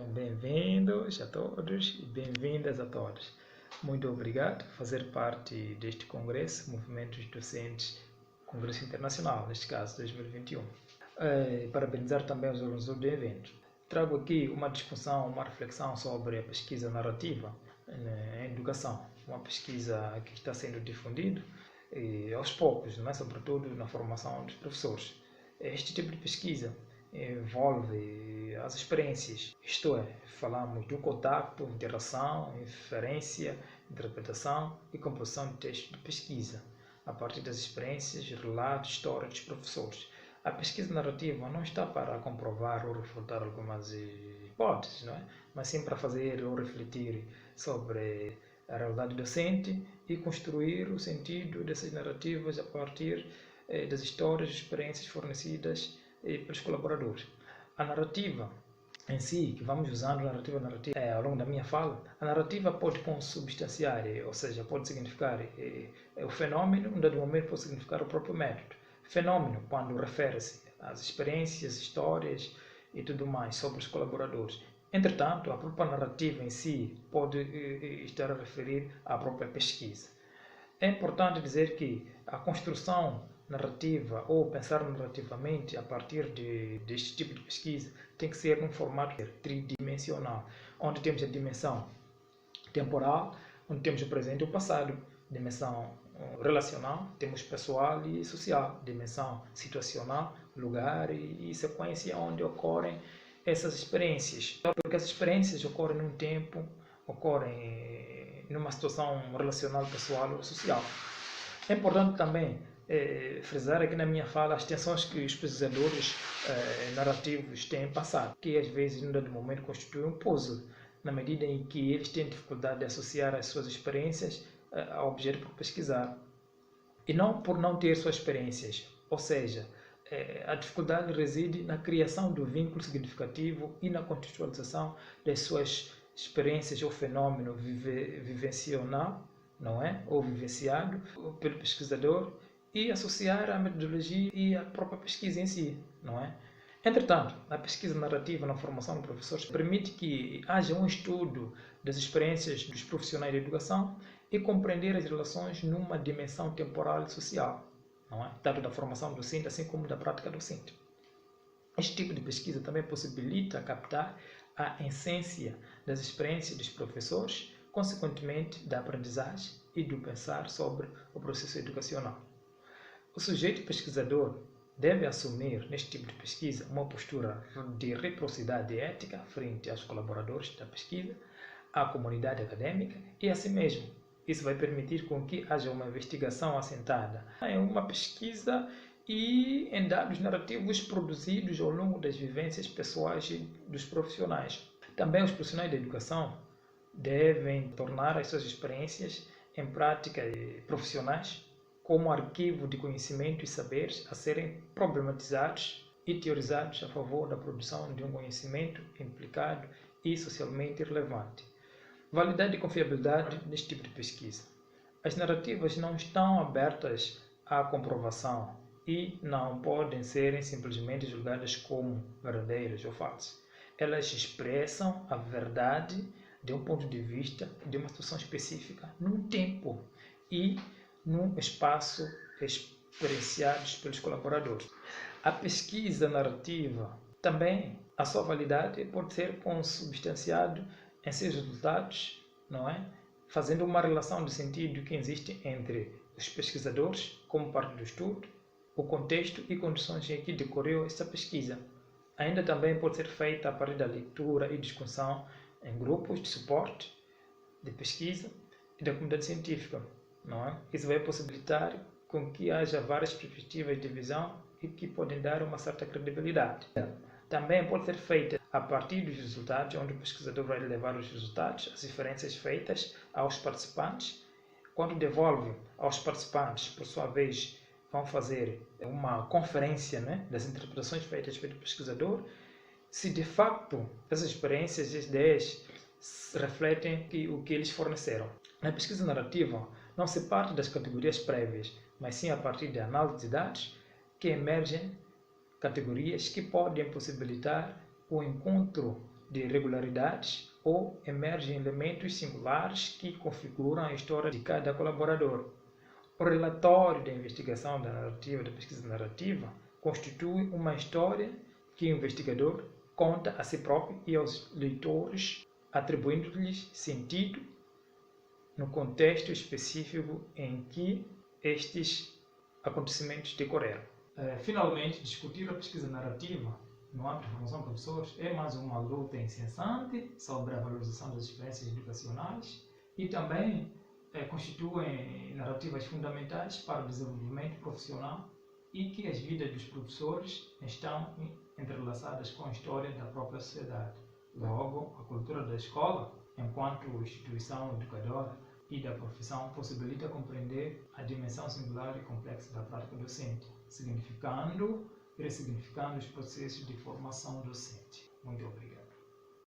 Sejam bem-vindos a todos e bem-vindas a todos. Muito obrigado por fazer parte deste congresso, Movimentos Docentes, Congresso Internacional, neste caso 2021. Parabenizar também os organizadores do evento. Trago aqui uma discussão, uma reflexão sobre a pesquisa narrativa em educação, uma pesquisa que está sendo difundida aos poucos, sobretudo na formação dos professores. Este tipo de pesquisa envolve as experiências, isto é, falamos do contato, interação, inferência, interpretação e composição de textos de pesquisa, a partir das experiências, relatos, histórias dos professores. A pesquisa narrativa não está para comprovar ou refutar algumas hipóteses, não é? Mas sim para fazer ou refletir sobre a realidade docente e construir o sentido dessas narrativas a partir das histórias e experiências fornecidas pelos colaboradores. A narrativa em si, que vamos usando a narrativa ao longo da minha fala, a narrativa pode consubstanciar, ou seja, pode significar o fenômeno, em dado momento pode significar o próprio método. Fenômeno, quando refere-se às experiências, histórias e tudo mais sobre os colaboradores. Entretanto, a própria narrativa em si pode estar a referir à própria pesquisa. É importante dizer que a construção narrativa ou pensar narrativamente a partir deste tipo de pesquisa tem que ser num formato tridimensional, onde temos a dimensão temporal, onde temos o presente e o passado, dimensão relacional, temos pessoal e social, dimensão situacional, lugar e sequência onde ocorrem essas experiências. Porque essas experiências ocorrem num tempo, ocorrem numa situação relacional, pessoal ou social. É importante também frisar aqui na minha fala as tensões que os pesquisadores narrativos têm passado, que às vezes, num dado momento, constituem um puzzle, na medida em que eles têm dificuldade de associar as suas experiências ao objeto por pesquisar. E não por não ter suas experiências, ou seja, a dificuldade reside na criação do vínculo significativo e na contextualização das suas experiências ou fenômeno vivencional, não é? Ou vivenciado pelo pesquisador, e associar a metodologia e a própria pesquisa em si, não é? Entretanto, a pesquisa narrativa na formação de professores permite que haja um estudo das experiências dos profissionais de educação e compreender as relações numa dimensão temporal e social, não é? Tanto da formação docente assim como da prática docente. Este tipo de pesquisa também possibilita captar a essência das experiências dos professores, consequentemente da aprendizagem e do pensar sobre o processo educacional. O sujeito pesquisador deve assumir, neste tipo de pesquisa, uma postura de reciprocidade ética frente aos colaboradores da pesquisa, à comunidade acadêmica e a si mesmo. Isso vai permitir com que haja uma investigação assentada em uma pesquisa e em dados narrativos produzidos ao longo das vivências pessoais dos profissionais. Também os profissionais da educação devem tornar as suas experiências em práticas profissionais como arquivo de conhecimento e saberes a serem problematizados e teorizados a favor da produção de um conhecimento implicado e socialmente relevante. Validade e confiabilidade neste tipo de pesquisa. As narrativas não estão abertas à comprovação e não podem ser simplesmente julgadas como verdadeiras ou falsas. Elas expressam a verdade de um ponto de vista, de uma situação específica, num tempo e num espaço experienciados pelos colaboradores. A pesquisa narrativa também, a sua validade pode ser consubstanciada em seus resultados, não é? Fazendo uma relação de sentido que existe entre os pesquisadores, como parte do estudo, o contexto e condições em que decorreu essa pesquisa. Ainda também pode ser feita a partir da leitura e discussão em grupos de suporte, de pesquisa e da comunidade científica, não é? Isso vai possibilitar com que haja várias perspectivas de visão e que podem dar uma certa credibilidade. Também pode ser feita a partir dos resultados, onde o pesquisador vai levar os resultados, as referências feitas aos participantes. Quando devolve aos participantes, por sua vez, vão fazer uma conferência, né, das interpretações feitas pelo pesquisador, se de facto essas experiências e as ideias refletem o que eles forneceram. Na pesquisa narrativa, não se parte das categorias prévias, mas sim a partir de análise de dados que emergem categorias que podem possibilitar o encontro de irregularidades ou emergem elementos singulares que configuram a história de cada colaborador. O relatório da investigação da narrativa, da pesquisa narrativa, constitui uma história que o investigador conta a si próprio e aos leitores, atribuindo-lhes sentido no contexto específico em que estes acontecimentos decorreram. Finalmente, discutir a pesquisa narrativa no âmbito da formação de professores é mais uma luta incessante sobre a valorização das experiências educacionais e também constituem narrativas fundamentais para o desenvolvimento profissional e que as vidas dos professores estão entrelaçadas com a história da própria sociedade. Logo, a cultura da escola, enquanto instituição educadora e da profissão, possibilita compreender a dimensão singular e complexa da prática docente, significando e ressignificando os processos de formação docente. Muito obrigado.